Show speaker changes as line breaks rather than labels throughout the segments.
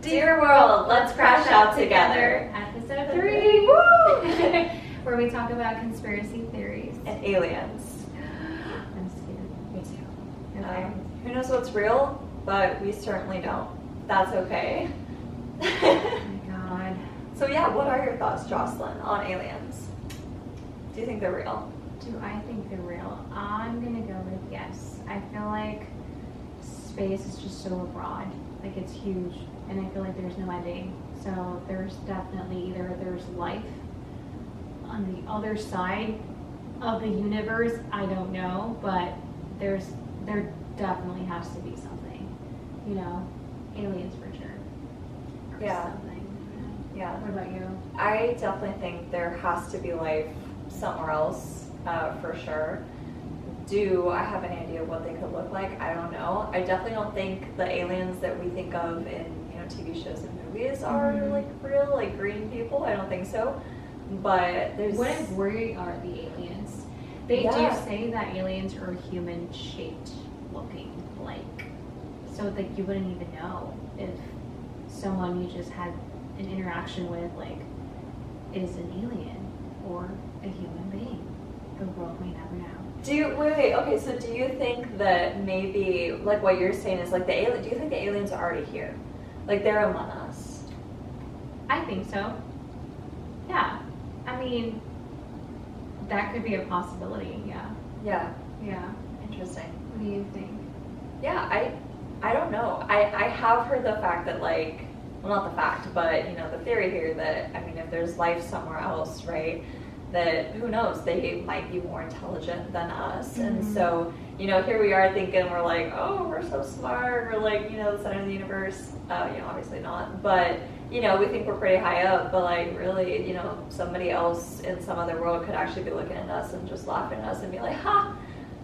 Dear world, let's crash out together.
Episode 3, woo! Where we talk about conspiracy theories.
And aliens.
I'm scared. Me too. Okay.
Who knows what's real, but we certainly don't. That's okay.
Oh my god.
So yeah, what are your thoughts, Jocelyn, on aliens? Do you think they're real?
Do I think they're real? I'm gonna go with yes. I feel like space is just so broad. Like it's huge. And I feel like there's no ending. So there's definitely there's life on the other side of the universe. I don't know, but there definitely has to be something. You know, aliens for sure. Or
Yeah.
something.
Yeah.
What about you?
I definitely think there has to be life somewhere else, for sure. Do I have an idea of what they could look like? I don't know. I definitely don't think the aliens that we think of in TV shows and movies are like real, like green people. I don't think so. But there's.
What if we are the aliens? They do say that aliens are human shaped looking, like, so like you wouldn't even know if someone you just had an interaction with like is an alien or a human being. The world may never know.
Wait, okay, so do you think that maybe, like what you're saying is like do you think the aliens are already here? Like they're among us?
I think so. Yeah. I mean, that could be a possibility, yeah.
Yeah.
Yeah.
Interesting.
What do you think?
Yeah, I don't know. I have heard the fact that like, well not the fact, but the theory here that, I mean, if there's life somewhere else, right, that who knows, they might be more intelligent than us. And so, here we are thinking we're like, oh, we're so smart, we're like, the center of the universe. Obviously not, but we think we're pretty high up, but like really, somebody else in some other world could actually be looking at us and just laughing at us and be like, ha,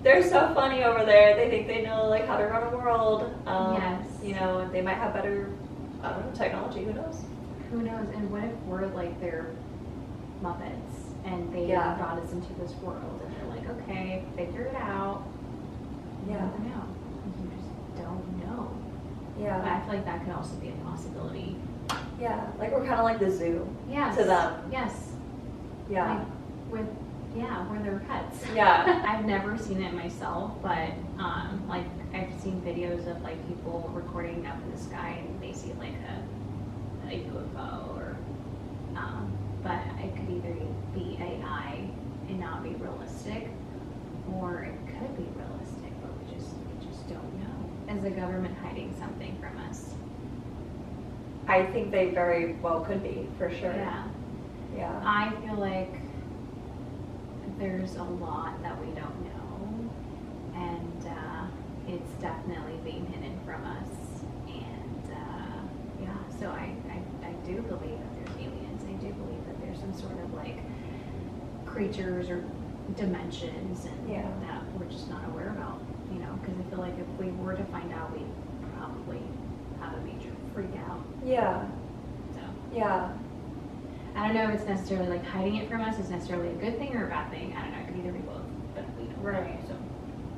they're so funny over there, they think they know like how to run a world.
Yes.
They might have better, I don't know, technology, who knows?
Who knows? And what if we're like their Muppets and they brought us into this world and they're like, okay, figure it out. You never know. You just don't know.
Yeah.
But I feel like that could also be a possibility.
Yeah, like we're kind of like the zoo
Yes.
to them.
Yes.
Yeah.
Like where they're pets.
Yeah.
I've never seen it myself, but like I've seen videos of like people recording up in the sky and they see like a UFO or but it could either be AI and not be realistic, or it could be realistic, but we just don't know. Is the government hiding something from us?
I think they very well could be, for sure.
Yeah.
Yeah.
I feel like there's a lot that we don't know, and it's definitely being hidden from us. And so I do believe that there's aliens. I do believe that there's some sort of like creatures or dimensions and that we're just not aware about. Because I feel like if we were to find out, we'd probably have a major freak out.
Yeah.
So.
Yeah.
I don't know if it's necessarily like hiding it from us is necessarily a good thing or a bad thing. I don't know. It could either be both, but we don't know. So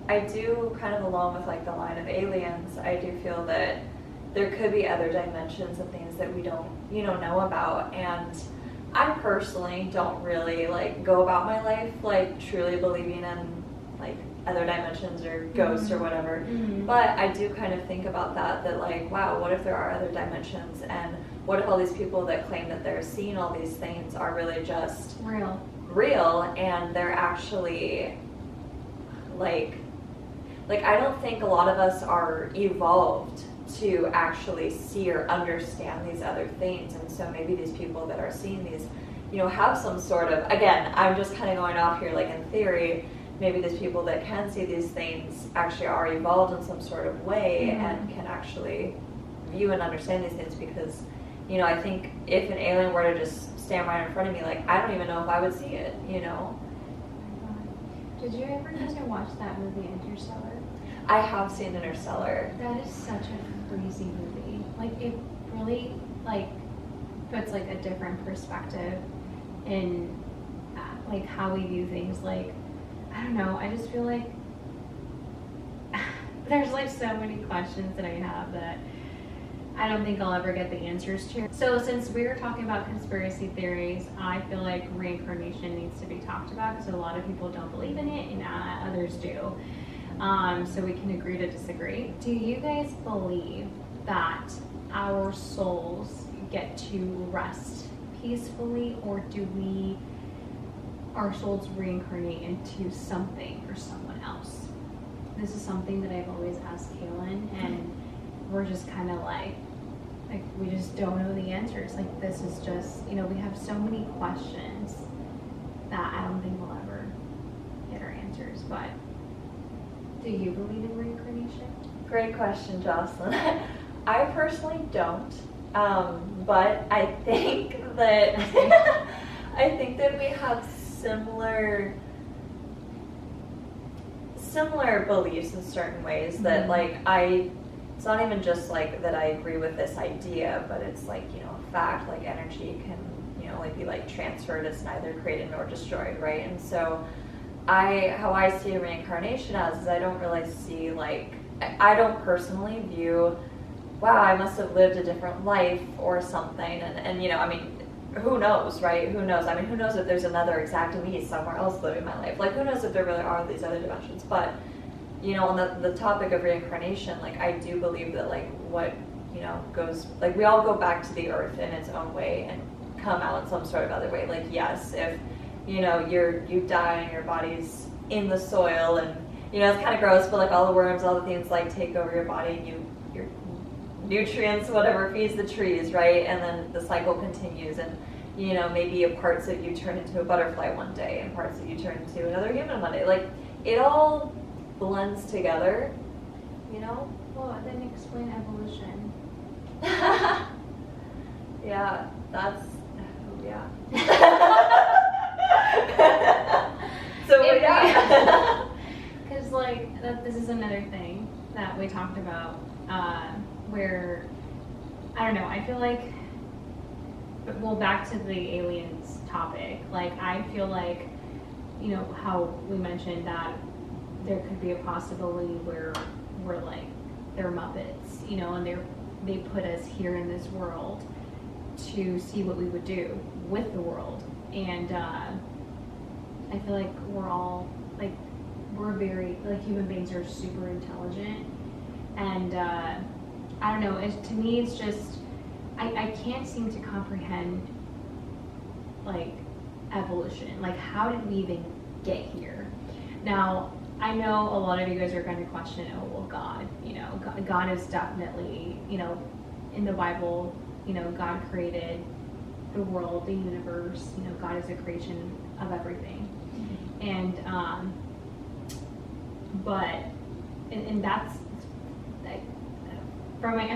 I do kind of, along with like the line of aliens, I do feel that there could be other dimensions and things that we don't, know about. And I personally don't really like go about my life like truly believing in like other dimensions or ghosts or whatever. But I do kind of think about that like, wow, what if there are other dimensions, and what if all these people that claim that they're seeing all these things are really just real and they're actually like I don't think a lot of us are evolved to actually see or understand these other things. And so maybe these people that are seeing these, have some sort of, again, I'm just kind of going off here like in theory, maybe these people that can see these things actually are evolved in some sort of way and can actually view and understand these things. Because I think if an alien were to just stand right in front of me, like I don't even know if I would see it.
Did you ever get to watch that movie Interstellar?
I have seen Interstellar.
That is such a crazy movie. Like it really like puts like a different perspective in like how we view things. Like I don't know, I just feel like there's like so many questions that I have that I don't think I'll ever get the answers to. So since we were talking about conspiracy theories, I feel like reincarnation needs to be talked about because a lot of people don't believe in it and others do. So we can agree to disagree. Do you guys believe that our souls get to rest peacefully, or do our souls reincarnate into something or someone else? This is something that I've always asked Kaylin, and we're just kind of like we just don't know the answers. Like, this is just, we have so many questions that I don't think we'll ever get our answers. But do you believe in reincarnation?
Great question, Jocelyn. I personally don't, but I think that we have similar beliefs in certain ways. That it's not even just like that I agree with this idea, but it's like, a fact, like energy can, be like transferred. It's neither created nor destroyed, right? And so how I see reincarnation as is I don't really see I don't personally view, wow, I must have lived a different life or something, and who knows, right? Who knows? Who knows if there's another exact me somewhere else living my life? Like, who knows if there really are these other dimensions? But on the topic of reincarnation, I do believe that what goes, we all go back to the earth in its own way and come out in some sort of other way. Yes, if you die and your body's in the soil, and it's kind of gross, but all the worms, all the things take over your body, and your nutrients, whatever, feeds the trees, right? And then the cycle continues, and maybe parts of you turn into a butterfly one day, and parts of you turn into another human one day. It all blends together,
Well, then explain evolution.
Yeah, yeah. So yeah.
Because this is another thing that we talked about, where, I don't know, I feel back to the aliens topic, I feel how we mentioned that there could be a possibility where we're they're Muppets, and they put us here in this world to see what we would do with the world. And I feel we're all we're very human beings are super intelligent, and I don't know, to me it's just I can't seem to comprehend evolution. How did we even get here? Now, I know a lot of you guys are going to question, oh, well, God, God is definitely, in the Bible, God created the world, the universe, God is a creation of everything. And, but, and that's, from my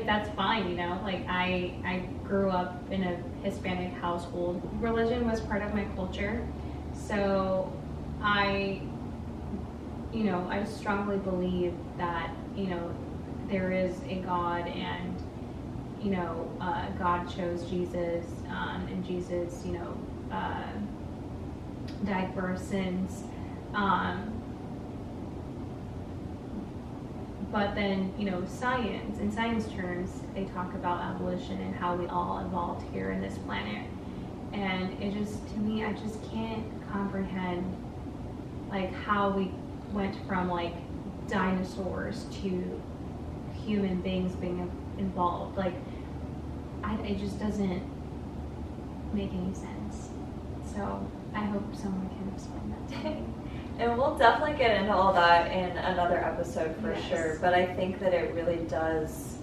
that's fine, I grew up in a Hispanic household. Religion was part of my culture, so I strongly believe that, there is a God, and, God chose Jesus, and Jesus, died for our sins. But then, science, in science terms, they talk about evolution and how we all evolved here in this planet. And it just, to me, I just can't comprehend, how we went from, dinosaurs to human beings being involved. It just doesn't make any sense. So I hope someone can explain that to me.
And we'll definitely get into all that in another episode for sure. But I think that it really does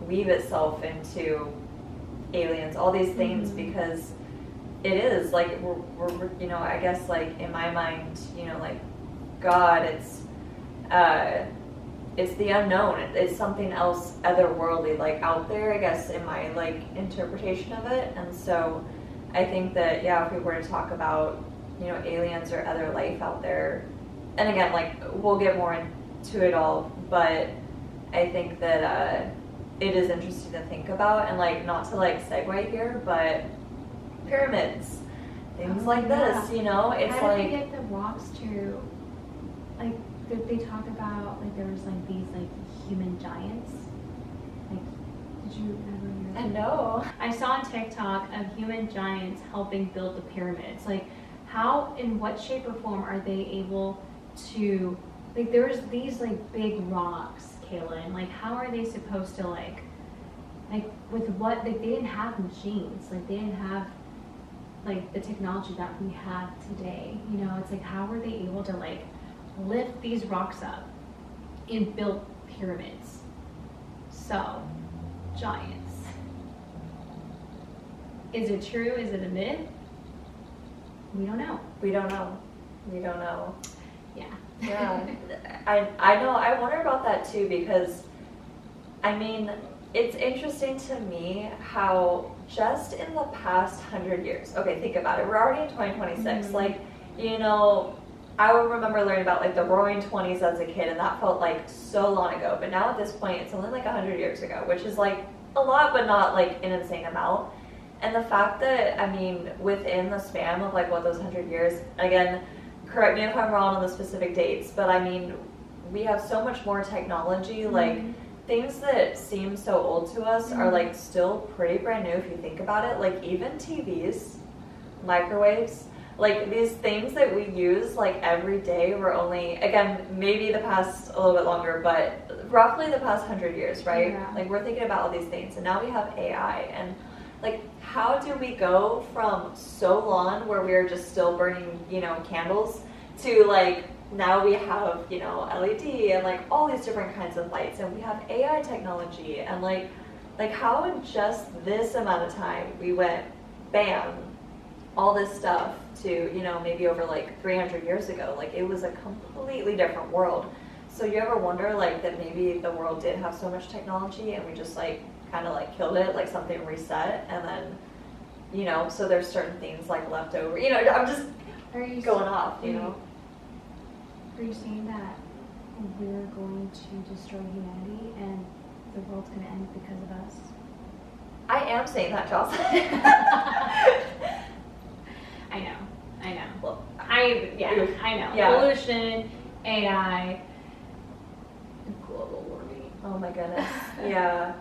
weave itself into aliens, all these things, because it is we're I guess in my mind, God, it's the unknown. It's something else otherworldly, out there, I guess, in my interpretation of it. And so I think that if we were to talk about aliens or other life out there, and again, we'll get more into it all, but I think that it is interesting to think about, and not to segue here, but pyramids, things this, it's
How did we get the rocks to, they talk about, there was these human giants, Did you ever hear
I
that?
know.
I saw on TikTok of human giants helping build the pyramids. Like, how, in what shape or form are they able to, like, there's these, like, big rocks, Kaylin. Like, how are they supposed to, like, with what, like, they didn't have machines. Like, they didn't have, like, the technology that we have today. You know, it's like, how were they able to, like, lift these rocks up and build pyramids? So, giants. Is it true? Is it a myth? We don't know.
We don't know. We don't know.
Yeah.
Yeah. I know. I wonder about that too because, I mean, it's interesting to me how just in the past 100 years, okay, think about it. We're already in 2026.
Mhm.
Like, you know, I would remember learning about like the Roaring '20s as a kid, and that felt like so long ago. But now at this point, it's only like 100 years ago, which is like a lot, but not like an insane amount. And the fact that, I mean, within the span of like what those 100 years, again, correct me if I'm wrong on the specific dates, but I mean, we have so much more technology, like things that seem so old to us are like still pretty brand new if you think about it. Like even TVs, microwaves, like these things that we use like every day were only, again, maybe the past a little bit longer, but roughly the past 100 years, right?
Yeah.
Like we're thinking about all these things, and now we have AI, and like how do we go from so long where we are just still burning, you know, candles to like now we have, you know, LED and like all these different kinds of lights, and we have AI technology, and like how in just this amount of time we went bam, all this stuff to, you know, maybe over like 300 years ago. Like it was a completely different world. So you ever wonder like that maybe the world did have so much technology and we just like kind of like killed it, like something reset, and then, you know, so there's certain things like left over, you know, I'm just
Are you
going off, you know.
Are you saying that we're going to destroy humanity and the world's going to end because of us?
I am saying that, Jocelyn.
I know.
Well,
I know.
Yeah.
Pollution, AI, global warming.
oh my goodness. Yeah.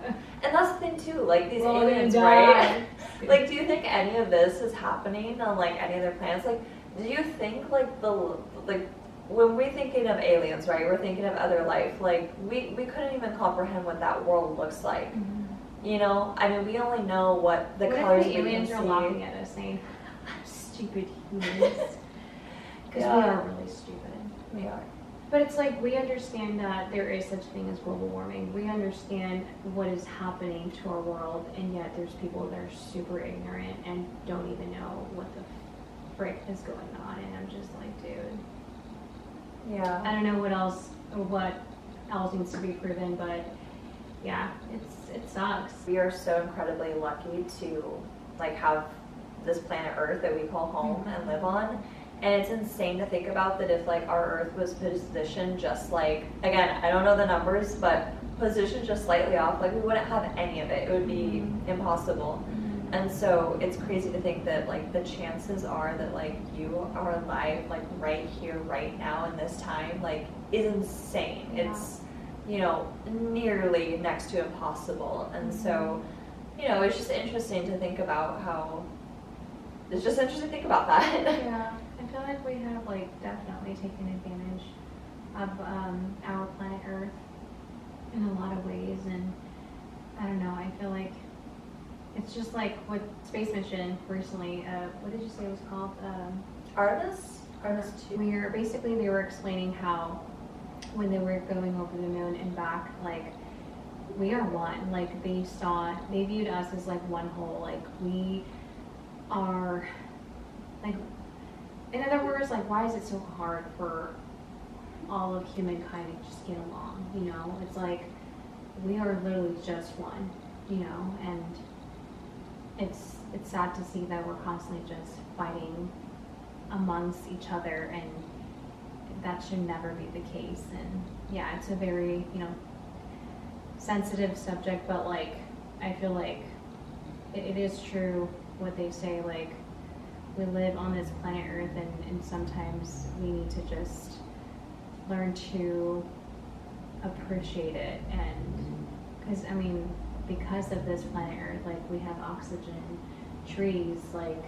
And that's the thing too, like these
Well,
aliens,
yeah.
right? Like, do you think any of this is happening on like any other planets? Like, do you think like when we're thinking of aliens, right? We're thinking of other life. Like, we couldn't even comprehend what that world looks like. You know, I mean, we only know what the
What
colors
if the
we can
aliens
see.
are laughing at us saying, stupid humans? Because
Yeah.
we are really stupid.
We are.
But it's like we understand that there is such a thing as global warming. We understand what is happening to our world, and yet there's people that are super ignorant and don't even know what the frick is going on. And I'm just like, dude,
Yeah.
I don't know what else needs to be proven, but yeah, it sucks.
We are so incredibly lucky to like have this planet Earth that we call home and live on. And it's insane to think about that if like our Earth was positioned just like, again, I don't know the numbers, but positioned just slightly off, like we wouldn't have any of it. It would be impossible. And so it's crazy to think that like the chances are that like you are alive like right here, right now in this time, like is insane.
Yeah.
It's, you know, nearly next to impossible. And so, you know, it's just interesting to think about how, it's just interesting to think about that.
Yeah, I feel like we have like definitely taken advantage of our planet Earth in a lot of ways, and I don't know, I feel like it's just like with space mission recently, what did you say it was called?
Artemis 2.
Where basically they were explaining how when they were going over the moon and back, like we are one. Like they viewed us as like one whole. Like we are, like, in other words, like why is it so hard for all of humankind to just get along? You know, it's like we are literally just one. You know, and it's sad to see that we're constantly just fighting amongst each other, and that should never be the case. And yeah, it's a very, you know, sensitive subject, but like I feel like it is true what they say, like we live on this planet Earth, and sometimes we need to just learn to appreciate it. And because I mean, because of this planet Earth, like we have oxygen, trees, like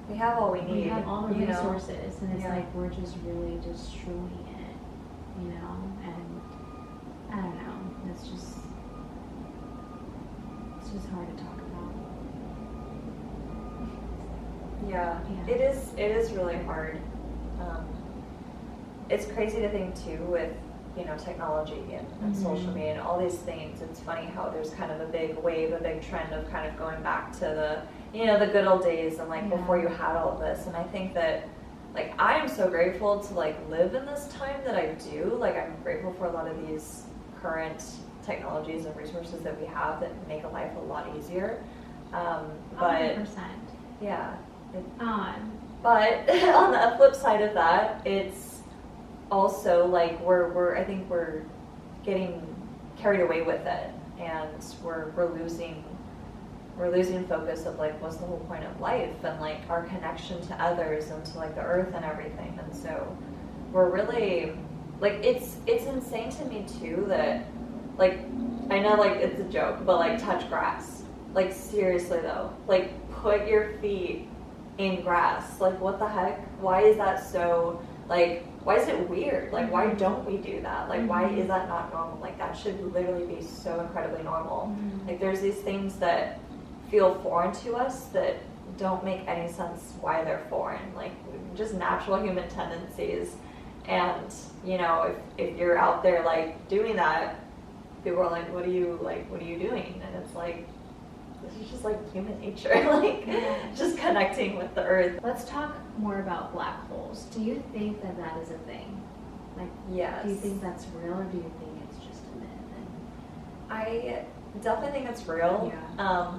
We have all we
we
need.
have all the
you know?
resources, and it's
Yeah.
like we're just really destroying it, you know. And I don't know. It's just hard to talk about.
Yeah,
Yeah.
it is really hard. It's crazy to think too with, technology and social
Mhm.
media and all these things. It's funny how there's kind of a big wave, a big trend of kind of going back to the good old days and like
Yeah.
before you had all of this. And I think that like I am so grateful to like live in this time that I do. Like I'm grateful for a lot of these current technologies and resources that we have that make a life a lot easier. But
100%.
yeah, it,
Um,
but on the flip side of that, it's also like I think we're getting carried away with it, and we're losing focus of like what's the whole point of life and like our connection to others and to like the earth and everything. And so we're really like it's insane to me too that like I know like it's a joke, but like touch grass. Like seriously though, like put your feet in grass. Like what the heck? Why is that so like why is it weird? Like why don't we do that? Like why is that not normal? Like that should literally be so incredibly normal. Like there's these things that feel foreign to us that don't make any sense why they're foreign. Like just natural human tendencies. And if you're out there like doing that, people are like, what are you doing? And it's like, this is just like human nature, like just connecting with the earth.
let's talk more about black holes. Do you think that is a thing? Like,
Yes.
do you think that's real, or do you think it's just a myth?
I definitely think it's real,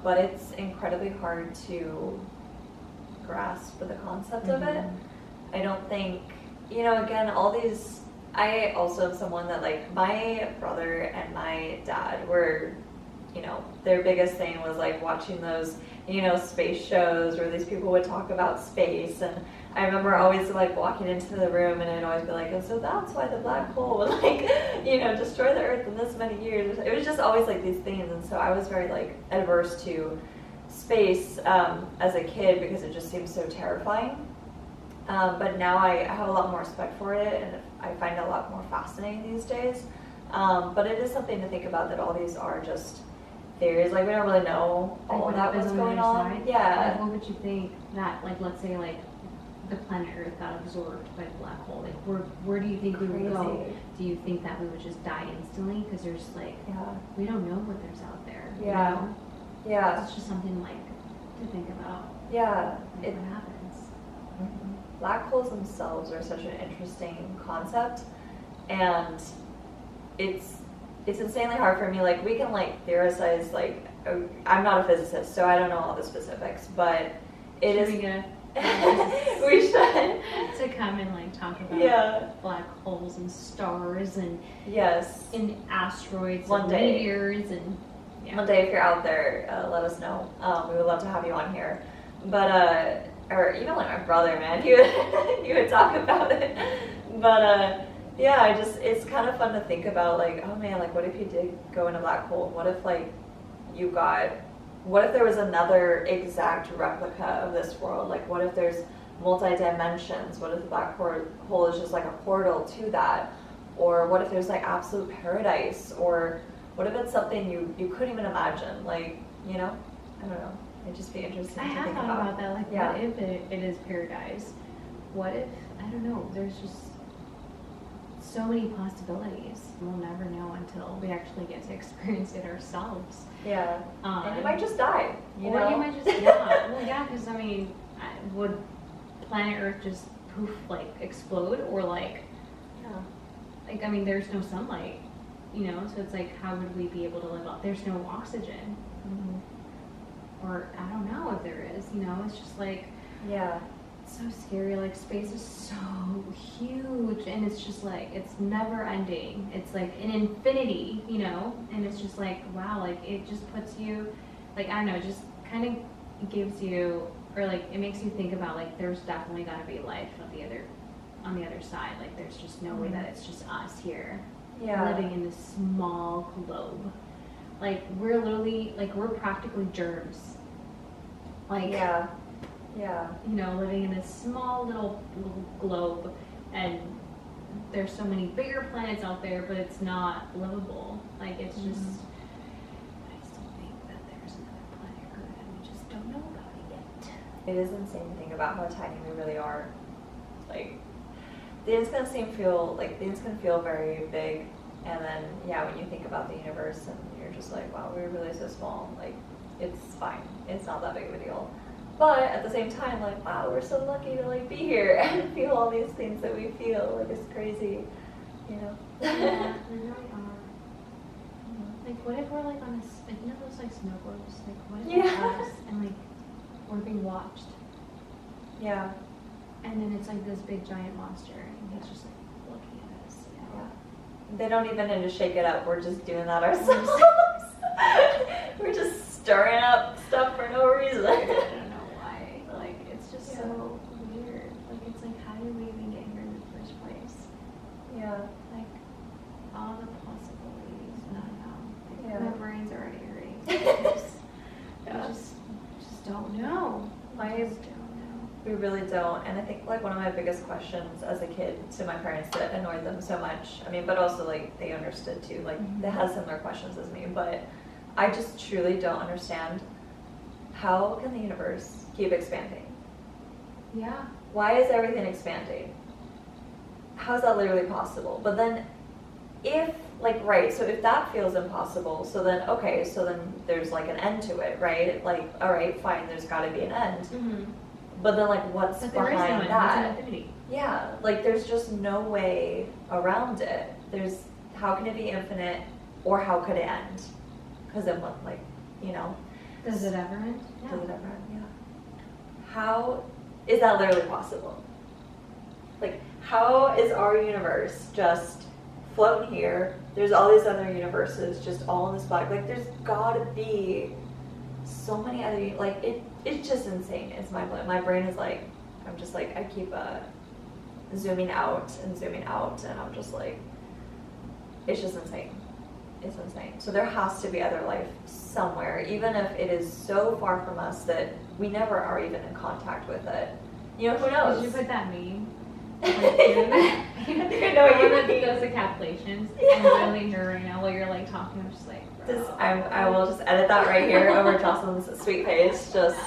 but it's incredibly hard to grasp the concept of it. I don't think, again, all these, I also am someone that like my brother and my dad were, their biggest thing was like watching those, space shows where these people would talk about space. And I remember always like walking into the room and I'd always be like, oh, so that's why the black hole would like, destroy the earth in this many years. It was just always like these things. And so I was very like adverse to space as a kid because it just seems so terrifying. But now I have a lot more respect for it, and I find it a lot more fascinating these days. But it is something to think about that all these are just theories. Like we don't really know
Like
all
what
about
happens
what's
on the
going
other
on.
side?
Yeah.
Like, what would you think that, like, let's say, like, the planet Earth got absorbed by the black hole? Like, where do you think we would go?
Crazy.
Do you think that we would just die instantly? Because there's, like,
Yeah.
we don't know what there's out there.
Yeah.
You know?
Yeah.
It's just something, like, to think about.
Yeah.
Like, what happens?
Black holes themselves are such an interesting concept, and it's insanely hard for me. Like we can like theorize. Like I'm not a physicist, so I don't know all the specifics, but it
Should
is.
we get
We should.
to come and like talk about
Yeah.
black holes and stars and
Yes.
asteroids
One
and
day.
meteors and
One day, if you're out there, let us know. We would love to have you on here. But or even like my brother, man, he would talk about it. But yeah, it's kind of fun to think about. Like, oh man, like what if you did go in a black hole? What if like what if there was another exact replica of this world? Like, what if there's multi-dimensions? What if the black hole is just like a portal to that? Or what if there's like absolute paradise? Or what if it's something you couldn't even imagine? Like, I don't know. It'd just be interesting
I
to
have
think
thought about that. Like,
Yeah.
what if it is paradise? What if, I don't know, there's just so many possibilities. We'll never know until we actually get to experience it ourselves.
Yeah. And you
Um,
might just die, you
or
know?
you might just, yeah. Well, yeah, because, I mean, would planet Earth just poof, like, explode? Or, like, I mean, there's no sunlight, so it's like, how would we be able to live off? There's no oxygen. Or, I don't know if there is, it's just like,
Yeah.
it's so scary. Like, space is so huge, and it's just like, it's never ending. It's like an infinity, and it's just like, wow, like, it just puts you, like, I don't know, it just kind of gives you, or like, it makes you think about, like, there's definitely got to be life on the other side. Like, there's just no way that it's just us here
Yeah.
living in this small globe Like, we're literally, like, we're practically germs. Like,
Yeah.
you know, living in this small little globe, and there's so many bigger planets out there, but it's not livable. Like, it's just, I still think that there's another planet Earth, and we just don't know about it yet.
It is insane to think about how tiny we really are. Like, things can feel very big, and then when you think about the universe, and you're just like, wow, we're really so small. Like, it's fine. It's not that big of a deal. But at the same time, like, wow, we're so lucky to like be here and feel all these things that we feel. Like, it's crazy, you know.
Yeah, we really are. Like, what if we're like on a, like, you know those like snow globes? Like, what if it's us and like we're being watched,
Yeah.
and then it's like this big giant monster, and he's just like looking at us. You know?
Yeah. They don't even need to shake it up. We're just doing that ourselves. We're just stirring up stuff for no reason.
I don't know why. Like, it's just so weird. Like, it's like, how did we even get here in the first place?
Yeah.
Like, all the possibilities. I don't know. Like,
Yeah.
my brain's already erased.
Yeah.
I just don't know. I just don't know.
We really don't. And I think like one of my biggest questions as a kid to my parents that annoyed them so much, I mean, but also like they understood too, like they had similar questions as me, but I just truly don't understand, how can the universe keep expanding?
Yeah.
Why is everything expanding? How is that literally possible? But then if like, right, so if that feels impossible, so then okay, so then there's like an end to it, right? Like, all right, fine, there's got to be an end.
Mm-hmm.
But then like what's
But there is no
behind
end.
that?
It's infinity.
Yeah, like there's just no way around it. There's, how can it be infinite, or how could it end? Because then what, like, you know,
Does it ever end?
does it ever end? Yeah. How is that literally possible? Like, how is our universe just floating here? There's all these other universes just all in this black. Like, there's gotta be so many other, like, it's just insane. It's mind blowing. My brain is like, I'm just like, I keep zooming out, and I'm just like, it's just insane. It's insane. So there has to be other life somewhere, even if it is so far from us that we never are even in contact with it. You know, who knows?
Did you put that meme?
I think I know what you
that
mean.
does the calculations.
Yeah.
I'm really her right now while you're like talking. I'm just like, bro.
I will just edit that right here over Jocelyn's sweet face. Just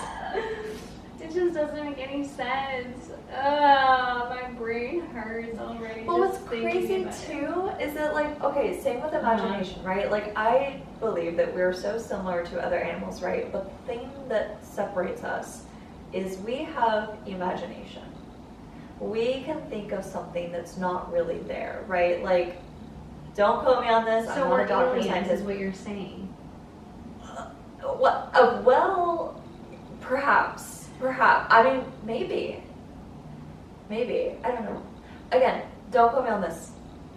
It just doesn't make any sense. My brain hurts already.
well,
just
what's
thinking
crazy
about it.
too is that, like, okay, same with imagination, right? Like, I believe that we're so similar to other animals, right? But the thing that separates us is we have imagination. We can think of something that's not really there, right? Like, don't quote me on this.
So
I'm not
we're
a doctor
aliens,
scientist.
is what you're saying.
Well, perhaps. I mean, maybe. I don't know. Again, don't quote me on this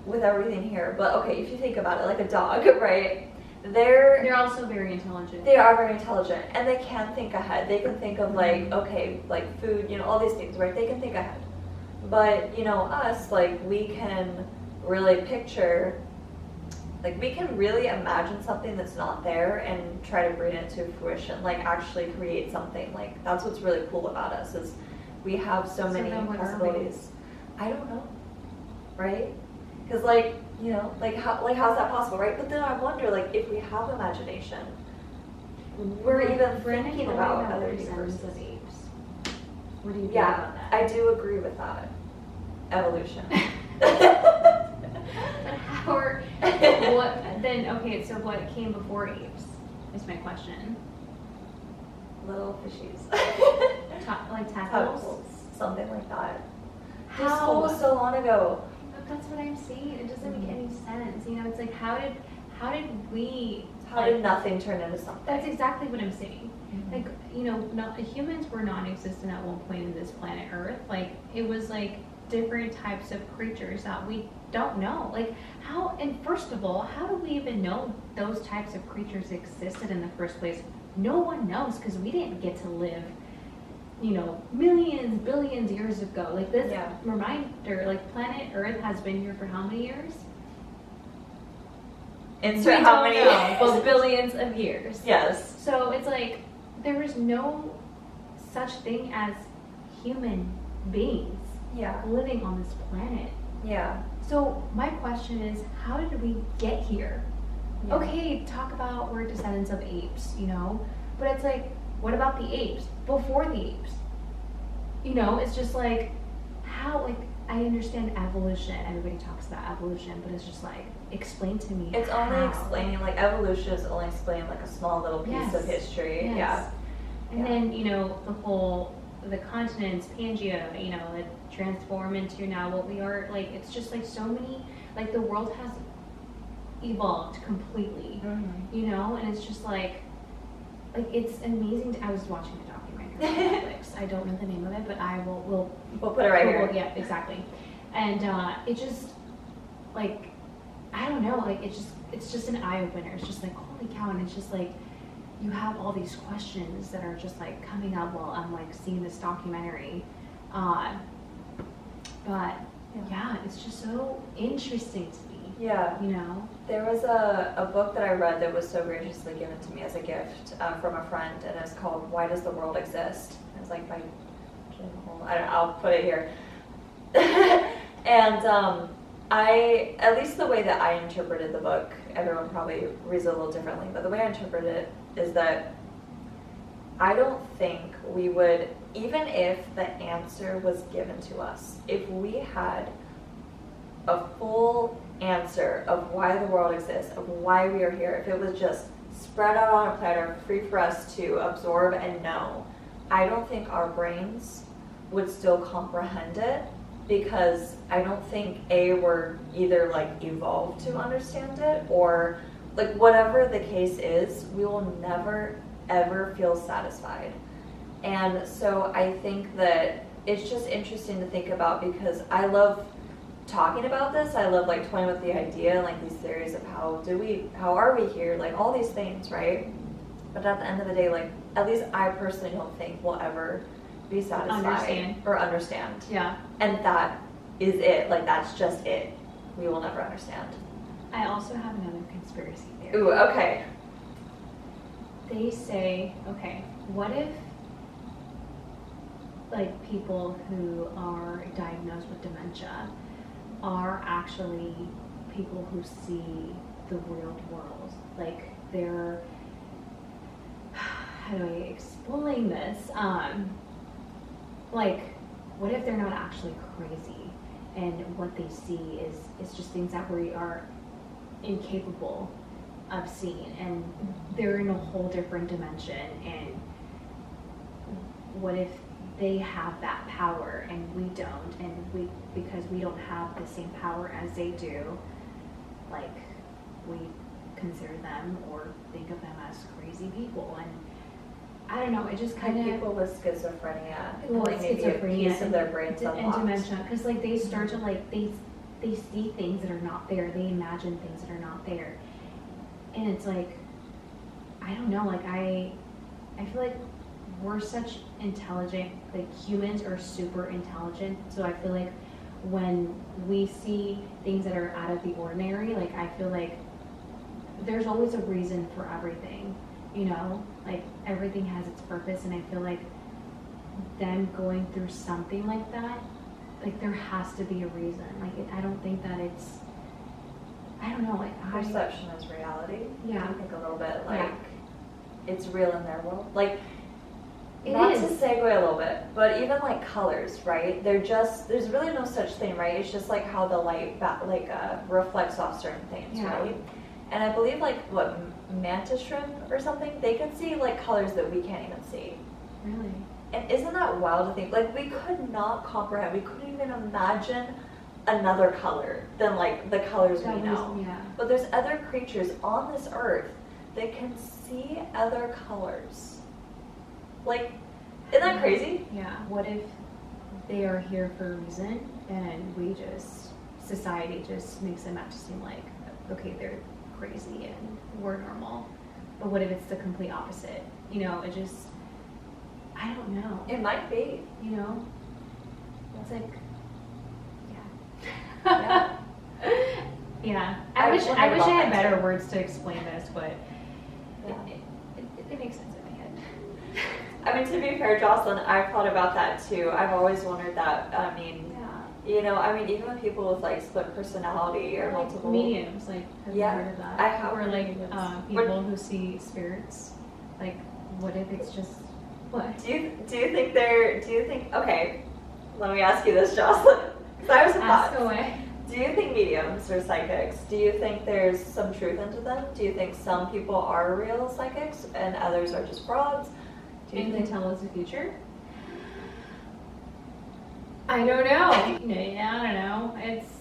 with everything here. But okay, if you think about it, like a dog, right?
They're also very intelligent.
They are very intelligent, and they can think ahead. They can think of like, okay, like food, you know, all these things, right? They can think ahead. But, you know, us, like, we can really picture, like, we can really imagine something that's not there and try to bring it to fruition, like, actually create something. Like, that's what's really cool about us, is we have so many
then what are
possibilities. I don't know, right? Because, like, you know, like, how's that possible, right? But then I wonder, like, if we have imagination, we're even
Brandon
thinking
told me
about
that
other
we're descendants
universes.
of apes. What do you think
Yeah,
about that?
I do agree with that. Evolution.
But how are, what, then, okay, so what came before apes, is my question.
Little fishies.
Like tadpoles?
Tadpoles, something like that. This
How?
school was so long ago.
But that's what I'm saying, it doesn't make any sense, you know, it's like, how did we,
How did nothing turn into something?
that's exactly what I'm saying.
Mhm.
Like, you know, humans were non-existent at one point in this planet Earth. Like, it was like different types of creatures that we don't know. Like, how, and first of all, how do we even know those types of creatures existed in the first place? No one knows, because we didn't get to live, you know, millions, billions years ago. Like, this
Yeah.
reminder, like, planet Earth has been here for how many years?
insert
We
how
don't
many.
know, but billions of years.
Yes.
So it's like there is no such thing as human beings
Yeah.
living on this planet.
Yeah.
So my question is, how did we get here?
Yeah.
Okay, talk about we're descendants of apes, you know, but it's like, what about the apes before the apes? You know, it's just like, how, like, I understand evolution. Everybody talks about evolution, but it's just like, explain to me.
It's only
how.
explaining, like, evolution is only explaining, like, a small little piece
Yes.
of history.
Yes.
Yeah.
And
Yeah.
then, you know, the continents, Pangea, you know, it transform into now what we are. Like, it's just like so many, like the world has evolved completely,
Mm-hmm.
you know, and it's just like it's amazing. I was watching a documentary on Netflix. I don't know the name of it, but I will
We'll put it right here.
Yeah, exactly. And it just like, I don't know, like it's just an eye opener. It's just like, holy cow. And it's just like, you have all these questions that are just like coming up while I'm like seeing this documentary. But yeah, it's just so interesting to me,
Yeah.
you know?
There was a book that I read that was so graciously given to me as a gift from a friend, and it's called Why Does the World Exist? It's like by Jim Hall. I'll put it here. And at least the way that I interpreted the book, everyone probably reads it a little differently, but the way I interpret it is that I don't think we would, even if the answer was given to us, if we had a full answer of why the world exists, of why we are here, if it was just spread out on a platter, free for us to absorb and know, I don't think our brains would still comprehend it, because I don't think we're either like evolved to understand it, or like whatever the case is, we will never ever feel satisfied. And so I think that it's just interesting to think about, because I love talking about this. I love like toying with the idea and like these theories of how are we here, like all these things, right? But at the end of the day, like at least I personally don't think we'll ever be satisfied or understand.
Yeah.
And that is it. Like that's just it. We will never understand.
I also have another conspiracy theory.
Ooh, okay.
They say, okay, what if like people who are diagnosed with dementia are actually people who see the real world? Like they're, how do I explain this? Like, what if they're not actually crazy, and what they see is just things that we are incapable of seeing, and they're in a whole different dimension? And what if they have that power and we don't, and because we don't have the same power as they do, like we consider them or think of them as crazy people? And I don't know, it just kind of
People with schizophrenia,
well,
like maybe a
schizophrenia
piece of their brains
and
unlocked.
dementia, because like they start to like they see things that are not there, they imagine things that are not there, and it's like, I don't know, like I feel like we're such intelligent, like humans are super intelligent, so I feel like when we see things that are out of the ordinary, like I feel like there's always a reason for everything, you know, like everything has its purpose, and I feel like them going through something like that, like there has to be a reason. Like I don't think that it's, I don't know, like
Perception is reality.
Yeah.
I think a little bit like
Yeah.
it's real in their world. Like
It
not
is.
to segue a little bit, but even like colors, right? There's really no such thing, right? It's just like how the light reflects off certain things,
Yeah.
right? And I believe like what mantis shrimp or something, they can see like colors that we can't even see.
really,
And isn't that wild to think? Like we could not comprehend, we couldn't even imagine another color than like the colors
that
we
was,
know.
yeah.
But there's other creatures on this earth that can see other colors. Like, isn't that crazy?
Yeah. What if they are here for a reason, and we society just makes them out to seem like, okay, they're crazy and we're normal. But what if it's the complete opposite? You know, it just, I don't know.
It might be.
You know, it's like, yeah.
Yeah.
Yeah.
I
I wish
wondered
I
about
had
that
better
too.
words to explain this, but
Yeah.
it makes sense in my head.
I mean, to be fair, Jocelyn, I've thought about that too. I've always wondered that. I mean,
Yeah.
you know, I mean, even with people with like split personality or
Like
multiple
mediums, like have
Yeah,
you heard of that?
I have
Or
heard
like
of mediums.
people who see spirits. Like, what if it's just what?
Do you think okay, let me ask you this, Jocelyn. 'Cause I have some
Ask
thoughts.
away.
Do you think mediums or psychics, do you think there's some truth into them? Do you think some people are real psychics and others are just frauds? Do you
And they
think
tell us the future? I don't know. Yeah, I don't know.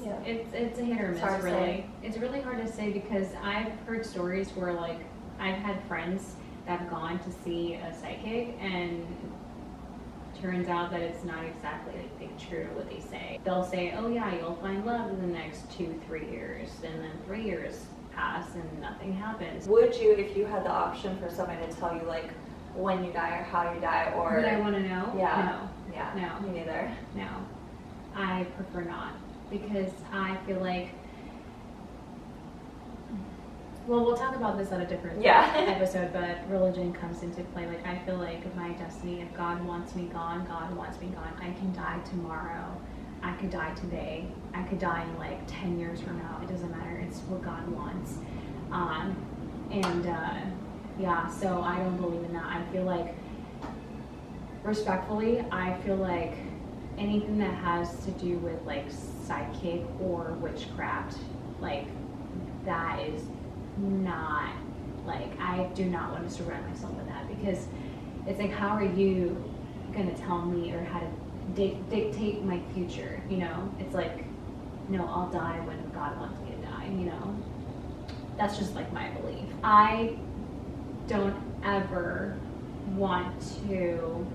Yeah.
It's a hit or
It's
miss,
hard to
really.
say.
It's really hard to say because I've heard stories where like I've had friends that have gone to see a psychic and turns out that it's not exactly like true what they say. They'll say, "Oh yeah, you'll find love in the next 2-3 years," and then 3 years pass and nothing happens.
would you, if you had the option for somebody to tell you like when you die or how you die or
Would I want to know?
Yeah. Yeah.
No.
Me neither.
No, I prefer not because I feel like. Well, we'll talk about this on a different
Yeah.
episode, but religion comes into play. Like, I feel like my destiny, if God wants me gone, God wants me gone. I can die tomorrow. I could die today. I could die in like 10 years from now. It doesn't matter. It's what God wants. Yeah, so I don't believe in that. I feel like, respectfully, I feel like anything that has to do with like psychic or witchcraft, like that is not, like, I do not want to surround myself with that because it's like, how are you gonna tell me or how to dictate my future, you know? It's like, no, I'll die when God wants me to die, you know? That's just like my belief. I don't ever want to,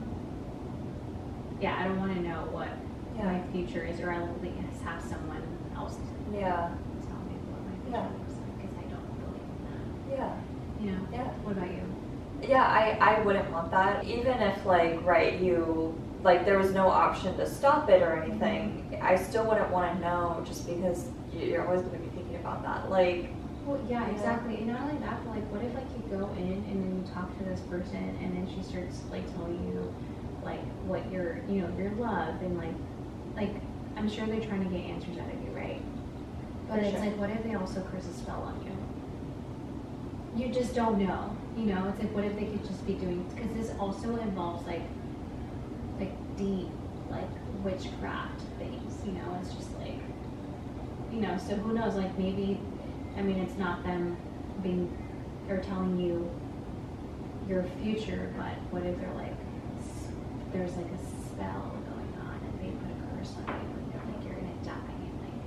I don't want to know what my future is, or I'll at least have someone else
Yeah.
tell me what my future
Yeah.
looks like, because I don't believe in
Yeah.
that. You know?
Yeah.
What about you?
Yeah, I wouldn't want that. Even if like, right, you, like there was no option to stop it or anything, I still wouldn't want to know just because you're always going to be thinking about that. Like,
Well, yeah, exactly. And not only that, but like, what if like you go in and then you talk to this person and then she starts like telling you like what your, you know, your love and like I'm sure they're trying to get answers out of you, right? But
For
it's
sure.
like, what if they also curse a spell on you? You just don't know, you know? It's like, what if they could just be doing, because this also involves like deep, like witchcraft things, you know? It's just like, you know, so who knows, like maybe, I mean, it's not them being, or telling you your future, but what if they're like, there's like a spell going on and they put a curse on you and they're like, you're gonna die and like,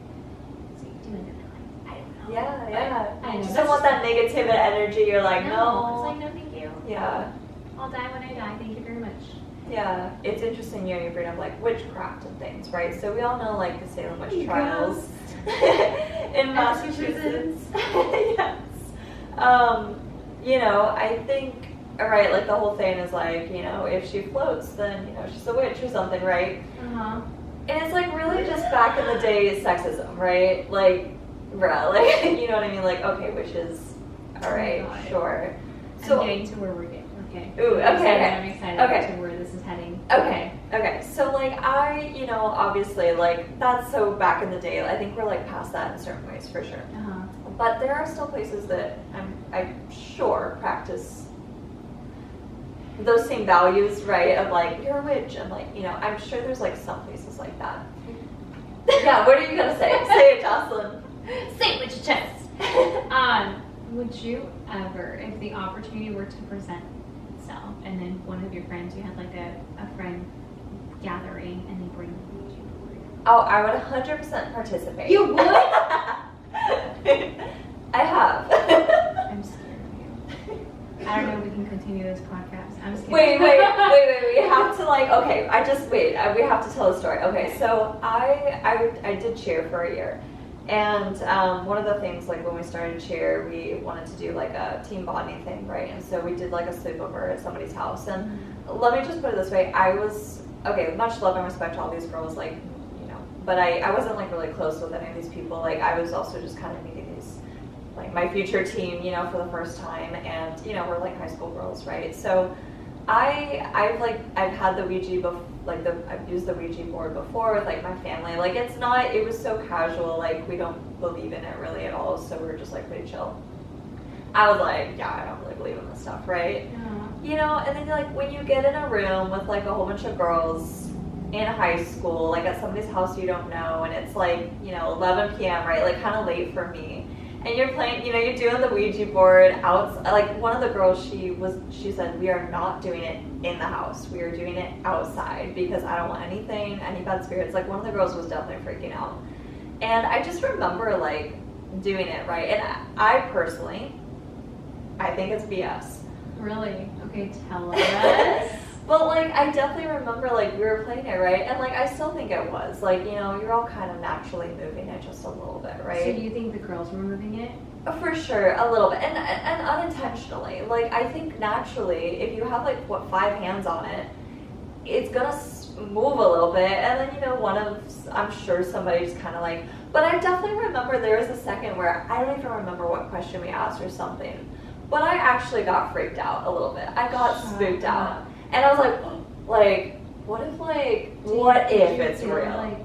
so you do end up dying. I don't know.
yeah.
I
You
know,
just
that's
don't want that negative energy. You're like,
It's
no.
like, no, thank you.
Yeah.
I'll die when I die. Thank you very much.
Yeah. It's interesting, you know, you bring up like witchcraft and things, right? So we all know like the Salem witch trials in Massachusetts. Yes. You know, I think, all right, like the whole thing is like, you know, if she floats, then, you know, she's a witch or something, right?
Uh-huh.
And it's like really just back in the day sexism, right? Like, bruh, like, you know what I mean? Like, okay, witches, all right,
God.
sure.
I'm getting to where we're getting. Okay.
Ooh, okay.
I'm excited
Okay.
to where this is heading.
Okay, so like you know, obviously like that's so back in the day. I think we're like past that in certain ways for sure.
Uh-huh.
But there are still places that I'm sure practice those same values, right? Of like, you're a witch, and like, you know, I'm sure there's like some places like that. Yeah, what are you gonna say? Say it, Jocelyn.
Say it with your chest. Would you ever, if the opportunity were to present itself, and then one of your friends, you had like a friend gathering, and they bring you, would you?
Oh, I would 100% participate.
You would?
I have.
I'm scared of you. I don't know if we can continue this podcast. I'm scared.
Wait. We have to like, okay, we have to tell a story. Okay, so I did cheer for a year. And one of the things, like when we started cheer, we wanted to do like a team bonding thing, right? And so we did like a sleepover at somebody's house. And let me just put it this way, I was, okay, much love and respect to all these girls, like, you know, but I wasn't like really close with any of these people. Like I was also just kind of meeting these, like my future team, you know, for the first time, and you know, we're like high school girls, right? So I've had the Ouija I've used the Ouija board before with like my family. Like it was so casual, like we don't believe in it really at all, so we're just like pretty chill. I was like, yeah, I don't really believe in this stuff, right?
Yeah.
You know, and then like when you get in a room with like a whole bunch of girls in high school, like at somebody's house you don't know, and it's like, you know, 11 p.m., right? Like kind of late for me. And you're playing, you know, you're doing the Ouija board out. Like one of the girls, she said, we are not doing it in the house. We are doing it outside because I don't want any bad spirits. Like one of the girls was definitely freaking out. And I just remember like doing it, right? And I personally, I think it's BS.
Really? Okay, tell us.
But like I definitely remember like we were playing it, right? And like I still think it was like, you know, you're all kind of naturally moving it just a little bit, right?
So do you think the girls were moving it?
For sure, a little bit, and unintentionally. Like I think naturally, if you have like 5 hands on it, it's gonna move a little bit, and then you know I'm sure somebody just kind of like. But I definitely remember there was a second where I don't even remember what question we asked or something, but I actually got freaked out a little bit. I got spooked out. And I was like, what if it's
feel
real?
Like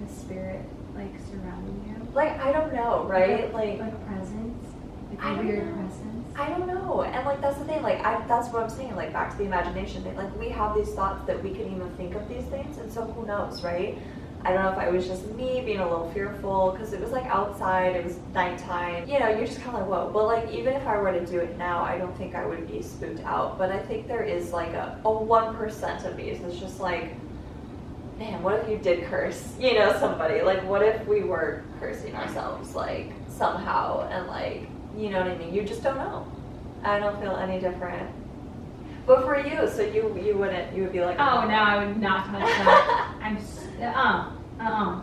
the spirit, like surrounding you.
Like I don't know, right? Like
presence, like
I
a
don't
weird
know.
presence.
I don't know, and like that's the thing. Like that's what I'm saying. Like back to the imagination thing. Like we have these thoughts that we can even think of these things, and so who knows, right? I don't know if I was just me being a little fearful because it was like outside, it was nighttime. You know, you're just kind of like, whoa. But like even if I were to do it now, I don't think I would be spooked out. But I think there is like a 1% of me that's just like, man, what if you did curse, you know, somebody? Like what if we were cursing ourselves like somehow, and like, you know what I mean? You just don't know. I don't feel any different. But for you, so you would be like,
Oh no, I would not touch that.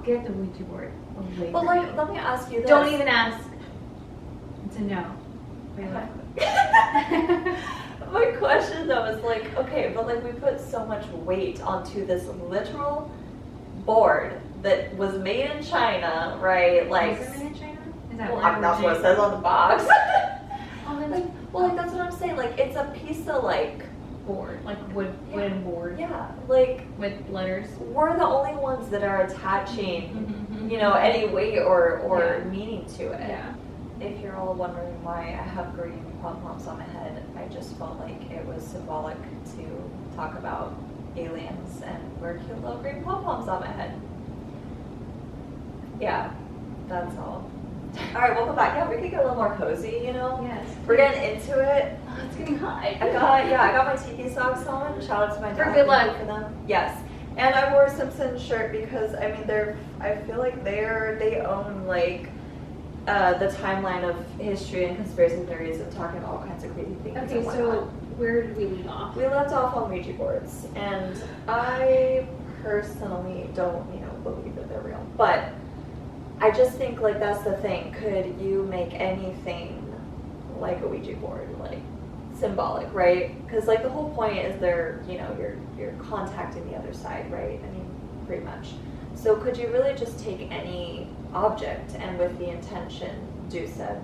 Get the Ouija board away
But
from
like,
me.
let me ask you this.
Don't even ask. It's a no.
My question though is like, okay, but like we put so much weight onto this literal board that was made in China, right? Like,
Was it made in China? Is that
well,
where
that's what it
originated?
says on the box.
Oh, then
Like, well, like that's what I'm saying. Like, it's a piece of like,
board, like wooden board
yeah, like
with letters.
we're the only ones that are attaching,
Mm-hmm.
you know, any weight or
Yeah.
meaning to it.
Yeah.
If you're all wondering why I have green pom-poms on my head, I just felt like it was symbolic to talk about aliens and wear cute little green pom-poms on my head. Yeah, that's all. All right, welcome back. Yeah, we could get a little more cozy, you know?
Yes.
We're getting into it.
Oh, it's getting hot.
I got my tiki socks on. Shout out to my
For
dad.
good
Thank you
luck.
for them. Yes. And I wore a Simpsons shirt because I mean I feel like they own like the timeline of history and conspiracy theories and talking about all kinds of crazy things.
Okay,
and
so
whatnot.
where did we leave off?
We left off on Ouija boards, and I personally don't, you know, believe that they're real. But I just think like that's the thing. Could you make anything like a Ouija board, like symbolic, right? Because like the whole point is they're, you know, you're contacting the other side, right? I mean, pretty much. So could you really just take any object and with the intention do said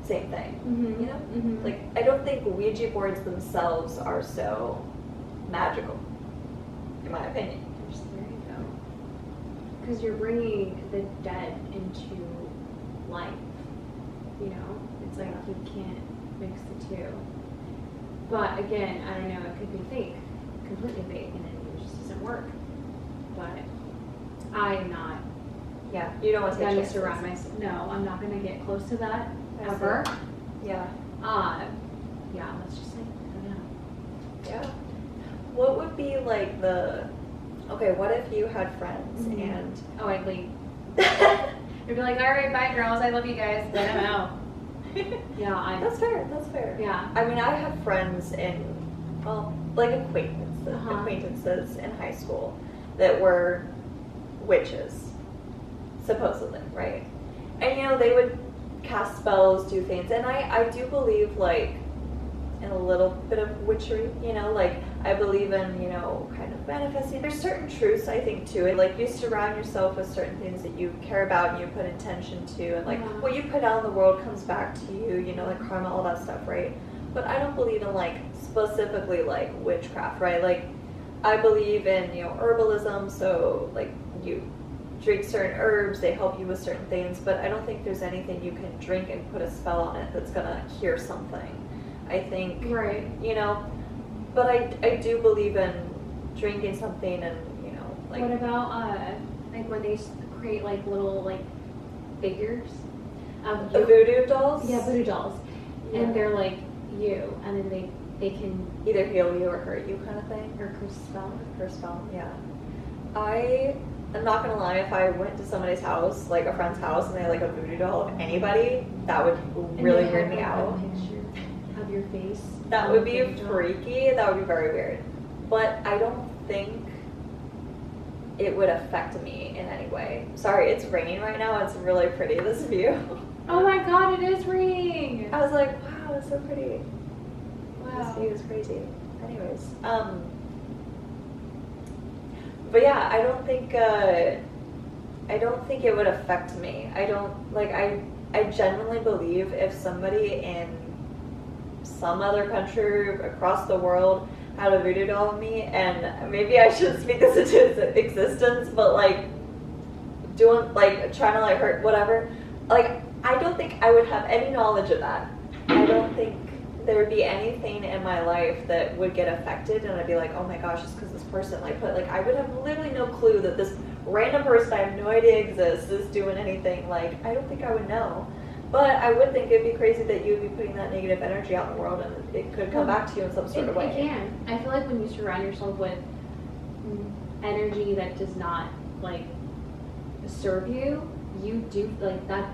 same thing?
Mm-hmm.
You know?
Mm-hmm.
Like, I don't think Ouija boards themselves are so magical, in my opinion.
There you go. Because you're bringing the dead into life. You know, it's like you can't mix the two. But again, I don't know. It could be fake, completely fake, and it just doesn't work. But I am not
Yeah, you don't want to take
going to
chances.
surround myself. No, I'm not going to get close to that
I see.
ever.
Yeah.
Yeah, let's just say, I don't know.
Yeah. What would be like okay, what if you had friends
Mhm.
and
Oh, I'd leave. They'd be like, all right, bye, girls. I love you guys. Then I'm out. Yeah,
That's fair, that's fair.
yeah.
I mean, I have friends like
Uh-huh.
acquaintances in high school that were witches, supposedly, right? And you know, they would cast spells, do things, and I do believe like in a little bit of witchery, you know, like I believe in, you know, kind of manifesting. There's certain truths, I think, too. And like, you surround yourself with certain things that you care about and you put intention to. And like, what you put out in the world comes back to you, you know, like karma, all that stuff, right? But I don't believe in like, specifically like witchcraft, right? Like, I believe in, you know, herbalism. So like, you drink certain herbs, they help you with certain things. But I don't think there's anything you can drink and put a spell on it that's going to cure something. I think,
Right.
you know, but I do believe in drinking something and, you know, like...
What about, like when they create like little like figures of
the
you?
voodoo dolls?
Yeah, voodoo dolls.
Yeah.
And they're like you, and then they can
Either heal you or hurt you kind of thing.
or curse spell.
Or spell, yeah. I'm not gonna lie, if I went to somebody's house, like a friend's house, and they had like a voodoo doll of anybody, that would really
And they
weird
have,
me
like,
out.
a picture of your face.
That
on
would
the
be
voodoo doll.
freaky. That would be very weird. But I don't think it would affect me in any way. Sorry, it's raining right now. It's really pretty, this view.
Oh my god, it is raining!
I was like, wow, it's so pretty. This
Wow.
view is crazy. Anyways, but yeah, I don't think it would affect me. I genuinely believe if somebody in some other country across the world had a voodoo doll of me, and maybe I should speak this into existence, but like doing like trying to like hurt whatever, like I don't think I would have any knowledge of that. I don't think there would be anything in my life that would get affected, and I'd be like, oh my gosh, just because this person like put, like I would have literally no clue that this random person I have no idea exists is doing anything. Like I don't think I would know, but I would think it'd be crazy that you'd be putting that negative energy out in the world, and it could come back to you in some sort of way.
It can. I feel like when you surround yourself with energy that does not like serve you, you do like that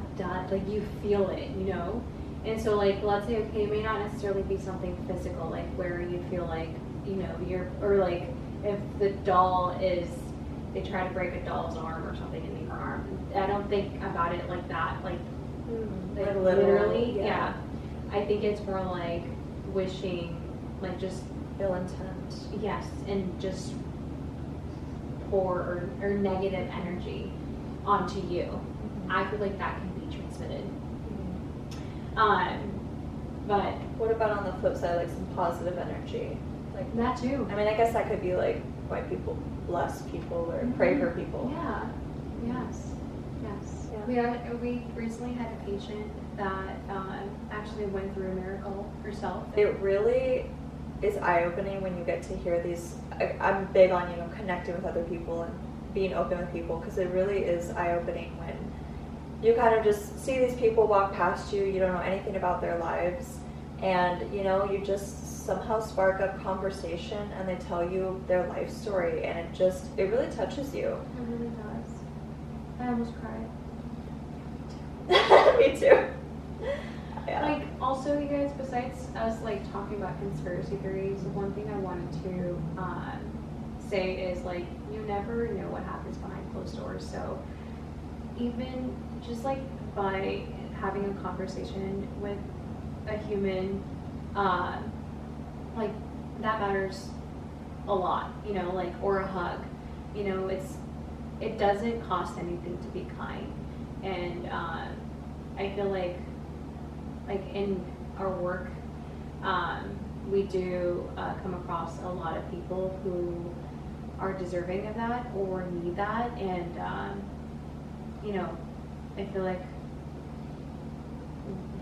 like you feel it, you know? And so like let's say, okay, it may not necessarily be something physical, like where you feel like, you know, you're, or like if the doll is, they try to break a doll's arm or something in your arm. I don't think about it like that, like
Like
literally,
yeah.
yeah. I think it's more like wishing, like just,
Ill intent.
yes, and just pour or negative energy onto you. I feel like that can be transmitted. But
What about on the flip side, like some positive energy? Like,
that too.
I mean, I guess that could be like why people bless people or pray for people.
Yeah. Yes. Yes.
Yeah.
We recently had a patient that actually went through a miracle herself.
It really is eye-opening when you get to hear these. I'm big on, you know, connecting with other people and being open with people, because it really is eye-opening when you kind of just see these people walk past you, you don't know anything about their lives, and you know, you just somehow spark up conversation and they tell you their life story, and it really touches you.
It really does. I almost cried.
Me too. Yeah.
Like, also, you guys, besides us like talking about conspiracy theories, one thing I wanted to say is like, you never know what happens behind closed doors. So even just like by having a conversation with a human, like that matters a lot, you know, like, or a hug, you know, it doesn't cost anything to be kind. And I feel like in our work, we do come across a lot of people who are deserving of that or need that. And, you know, I feel like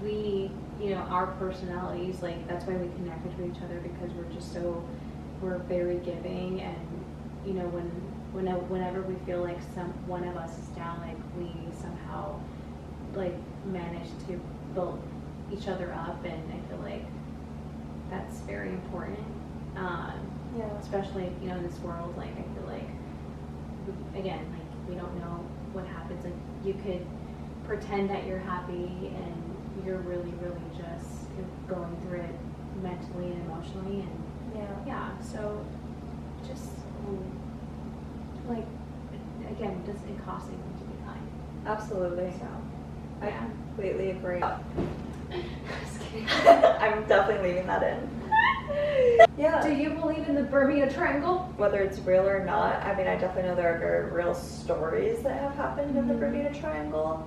we, you know, our personalities, like that's why we connect with each other, because we're very giving. And, you know, whenever we feel like one of us is down, like we somehow like manage to build each other up, and I feel like that's very important.
Yeah.
Especially, you know, in this world, like I feel like again, like we don't know what happens. Like you could pretend that you're happy and you're really, really just going through it mentally and emotionally, and yeah. So just like again, it doesn't cost anything to be kind.
Absolutely.
So
I completely agree.
just kidding.
I'm definitely leaving that in. Yeah.
Do you believe in the Bermuda Triangle?
Whether it's real or not, I mean, I definitely know there are very real stories that have happened in the
Mhm.
Bermuda Triangle,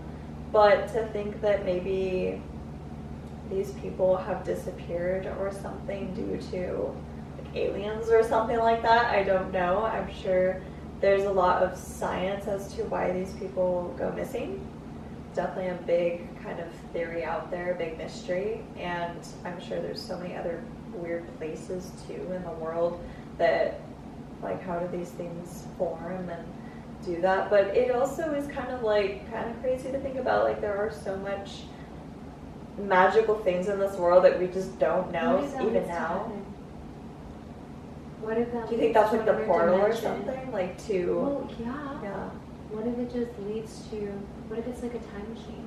but to think that maybe these people have disappeared or something due to like aliens or something like that, I don't know. I'm sure there's a lot of science as to why these people go missing. Definitely a big kind of theory out there, a big mystery, and I'm sure there's so many other weird places too in the world that, like, how do these things form and do that? But it also is kind of crazy to think about, like, there are so much magical things in this world that we just don't know
What if that
even
leads to
now.
heaven? What if that
Do you think
leads
that's
to
like the
another
portal or
dimension?
something? Like to
Well, yeah.
yeah.
What if it just leads to? What if it's like a time machine?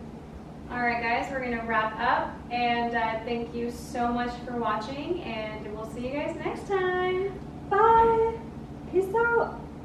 All right, guys, we're going to wrap up. And thank you so much for watching. And we'll see you guys next time.
Bye. Peace out.